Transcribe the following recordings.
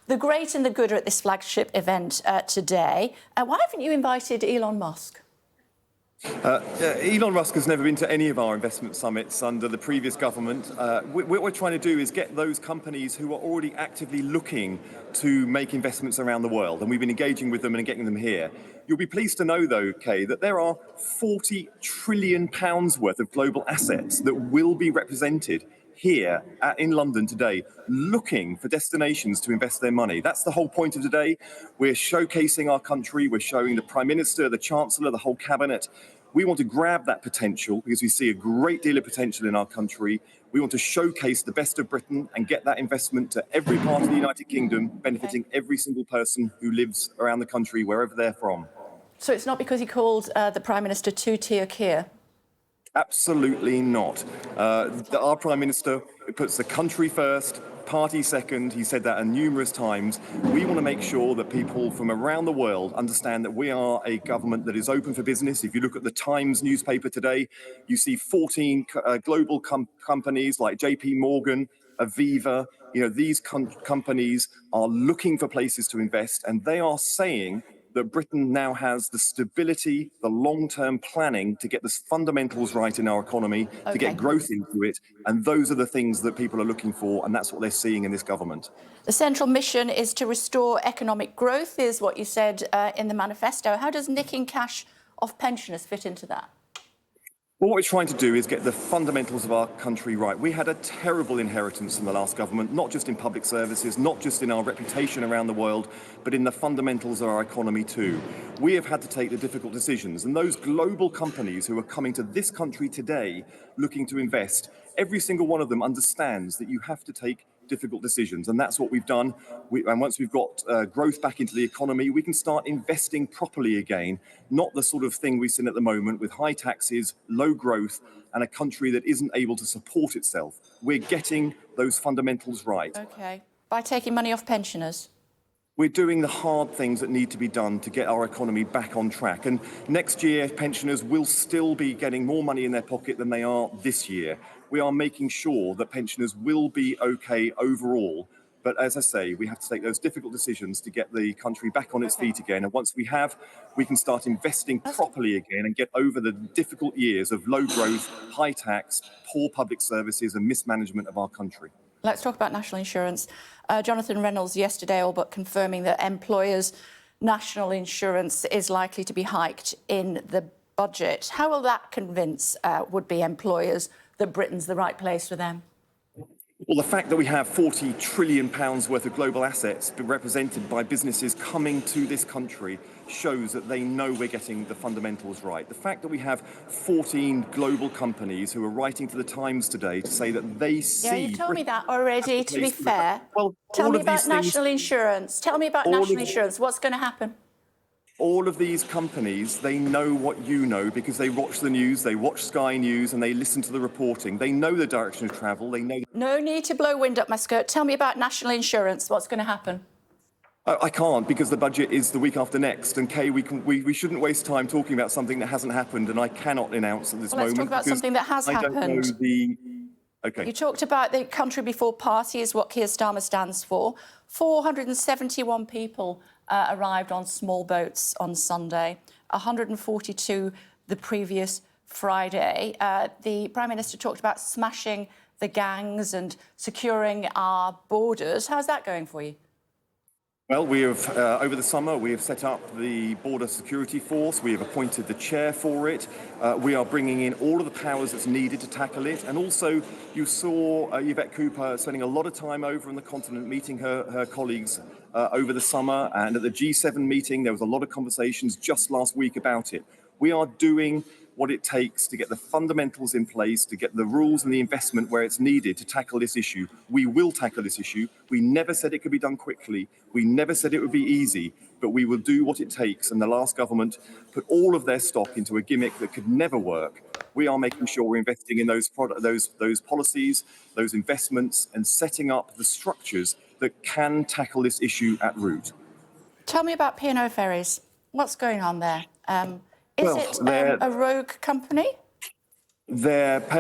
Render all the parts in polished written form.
The great and the good are at this flagship event today. Why haven't you invited Elon Musk? Elon Musk has never been to any of our investment summits under the previous government. What we're trying to do is get those companies who are already actively looking to make investments around the world, and we've been engaging with them and getting them here. You'll be pleased to know, though, Kay, that there are £40 trillion worth of global assets that will be represented here in London today, looking for destinations to invest their money. That's the whole point of today. We're showcasing our country. We're showing the Prime Minister, the Chancellor, the whole Cabinet. We want to grab that potential because we see a great deal of potential in our country. We want to showcase the best of Britain and get that investment to every part of the United Kingdom, benefiting every single person who lives around the country, wherever they're from. So it's not because he called the Prime Minister two-tier Keir? Absolutely not. Our Prime Minister puts the country first, party second. He said that numerous times. We want to make sure that people from around the world understand that we are a government that is open for business. If you look at the Times newspaper today, you see 14 global companies like JP Morgan, Aviva. These companies are looking for places to invest, and they are saying that Britain now has the stability, the long-term planning to get the fundamentals right in our economy, to get growth into it. And those are the things that people are looking for, and that's what they're seeing in this government. The central mission is to restore economic growth, is what you said in the manifesto. How does nicking cash off pensioners fit into that? Well, what we're trying to do is get the fundamentals of our country right. We had a terrible inheritance from the last government, not just in public services, not just in our reputation around the world, but in the fundamentals of our economy too. We have had to take the difficult decisions, and those global companies who are coming to this country today looking to invest, every single one of them understands that you have to take difficult decisions, and that's what we've done. And once we've got growth back into the economy, we can start investing properly again, not the sort of thing we've seen at the moment with high taxes, low growth, and a country that isn't able to support itself. We're getting those fundamentals right. OK. By taking money off pensioners? We're doing the hard things that need to be done to get our economy back on track. And next year, pensioners will still be getting more money in their pocket than they are this year. We are making sure that pensioners will be OK overall. But as I say, we have to take those difficult decisions to get the country back on its feet again. And once we have, we can start investing properly again and get over the difficult years of low growth, high tax, poor public services and mismanagement of our country. Let's talk about national insurance. Jonathan Reynolds yesterday all but confirming that employers' national insurance is likely to be hiked in the budget. How will that convince would-be employers that Britain's the right place for them? Well, the fact that we have £40 trillion worth of global assets represented by businesses coming to this country shows that they know we're getting the fundamentals right. The fact that we have 14 global companies who are writing to the Times today to say that they see... Yeah, you told me that already, to be fair. Well, tell me about national insurance. Tell me about national insurance. What's going to happen? All of these companies, they know what you know because they watch the news, they watch Sky News and they listen to the reporting. They know the direction of travel. They know... No need to blow wind up my skirt. Tell me about national insurance. What's going to happen? I can't, because the budget is the week after next. And Kay, we shouldn't waste time talking about something that hasn't happened, and I cannot announce at this moment. Let's talk about something that has happened. I don't know the... OK. You talked about the country before party is what Keir Starmer stands for. 471 people arrived on small boats on Sunday, 142 the previous Friday. The Prime Minister talked about smashing the gangs and securing our borders. How's that going for you? Well, we have, over the summer, we have set up the Border Security Force. We have appointed the chair for it. We are bringing in all of the powers that's needed to tackle it. And also, you saw Yvette Cooper spending a lot of time over on the continent meeting her colleagues over the summer. And at the G7 meeting, there was a lot of conversations just last week about it. We are doing what it takes to get the fundamentals in place, to get the rules and the investment where it's needed to tackle this issue. We will tackle this issue. We never said it could be done quickly. We never said it would be easy, but we will do what it takes. And the last government put all of their stock into a gimmick that could never work. We are making sure we're investing in those policies, those investments, and setting up the structures that can tackle this issue at root. Tell me about P&O Ferries. What's going on there? Is it a rogue company? Back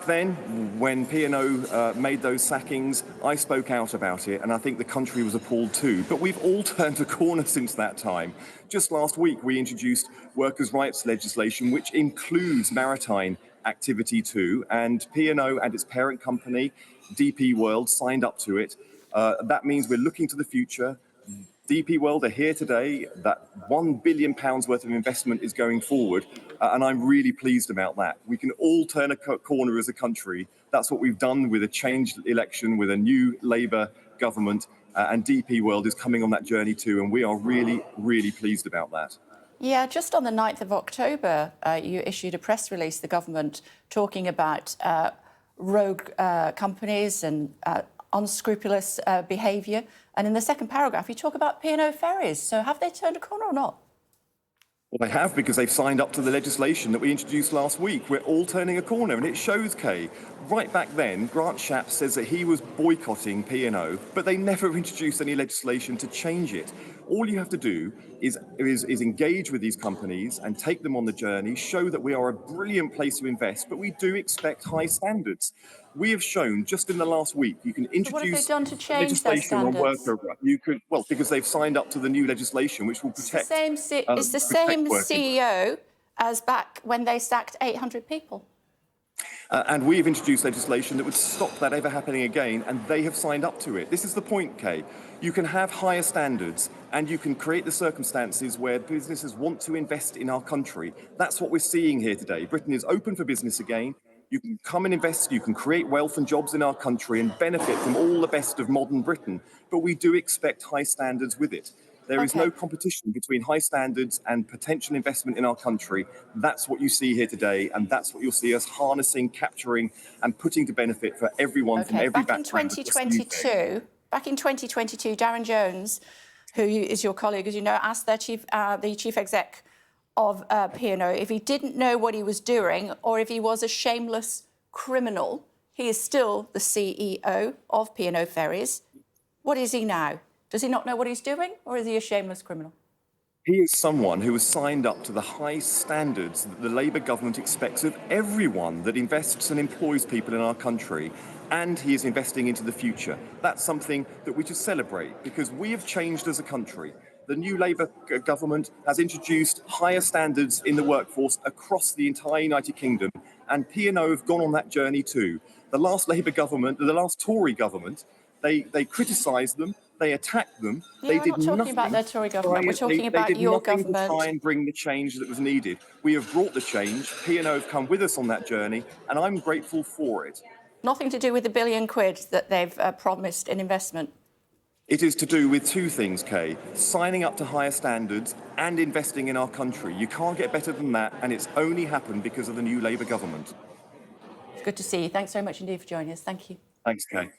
then, when P&O made those sackings, I spoke out about it, and I think the country was appalled too. But we've all turned a corner since that time. Just last week, we introduced workers' rights legislation, which includes maritime activity too, and P&O and its parent company, DP World, signed up to it. That means we're looking to the future. DP World are here today. That £1 billion worth of investment is going forward, and I'm really pleased about that. We can all turn a corner as a country. That's what we've done with a changed election, with a new Labour government, and DP World is coming on that journey too, and we are really, really pleased about that. Yeah, just on the 9th of October, you issued a press release, the government, talking about rogue companies and unscrupulous behaviour. And in the second paragraph, you talk about P&O ferries. So have they turned a corner or not? Well, they have, because they've signed up to the legislation that we introduced last week. We're all turning a corner, and it shows, Kay. Right back then, Grant Shapps says that he was boycotting P&O, but they never introduced any legislation to change it. All you have to do is engage with these companies and take them on the journey, show that we are a brilliant place to invest, but we do expect high standards. We have shown just in the last week you can introduce what have they done to change their legislation on standards? worker. You could, well, because they've signed up to the new legislation, which will protect. It's the same CEO as back when they sacked 800 people. And we've introduced legislation that would stop that ever happening again, and they have signed up to it. This is the point, Kay. You can have higher standards, and you can create the circumstances where businesses want to invest in our country. That's what we're seeing here today. Britain is open for business again. You can come and invest, you can create wealth and jobs in our country and benefit from all the best of modern Britain. But we do expect high standards with it. There is no competition between high standards and potential investment in our country. That's what you see here today, and that's what you'll see us harnessing, capturing, and putting to benefit for everyone from every background. Back in 2022, Darren Jones, who is your colleague, as you know, asked the chief exec of P&O if he didn't know what he was doing or if he was a shameless criminal. He is still the CEO of P&O Ferries. What is he now? Does he not know what he's doing, or is he a shameless criminal? He is someone who has signed up to the high standards that the Labour government expects of everyone that invests and employs people in our country, and he is investing into the future. That's something that we should celebrate, because we have changed as a country. The new Labour government has introduced higher standards in the workforce across the entire United Kingdom, and P&O have gone on that journey too. The last Labour government, the last Tory government, they criticised them, they attacked them. Yeah, we're not talking about their Tory government. We're talking about your government. To try and bring the change that was needed. We have brought the change. P&O have come with us on that journey, and I'm grateful for it. Nothing to do with the £1 billion that they've promised in investment. It is to do with two things, Kay. Signing up to higher standards and investing in our country. You can't get better than that, and it's only happened because of the new Labour government. It's good to see you. Thanks very much indeed for joining us. Thank you. Thanks, Kay.